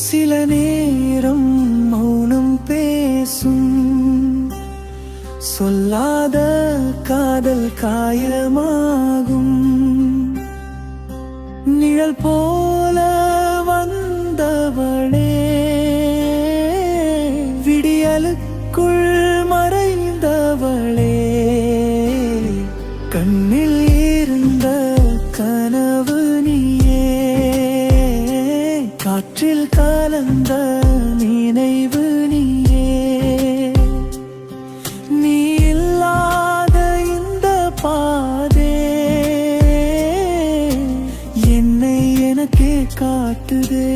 சில நேரம் மௌனம் பேசும், சொல்லாத காதல் காயமாகும். நிழல் போல வந்தவளே, விடியலுக்குள் மறைந்தவளே, கண்ணில் இருந்த கனவு நீயே, காற்றில் கலந்த நினைவு நீயே. நீ இல்லாத இந்த பாதே என்னை எனக்கே காட்டுதே.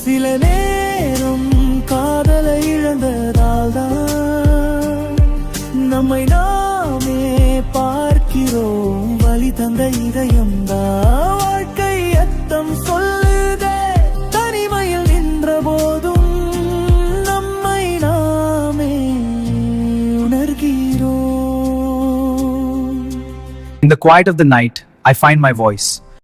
சில நேரம் காதலை இழந்ததால் தான் நம்மை நாமே பார்க்கிறோம். வலி தந்த இதயம்தான் வாழ்க்கை அர்த்தம் சொல்லுதே. தனிமையில் நின்ற போதும் நம்மை நாமே உணர்கிறோம். In the quiet of the night, I find my voice.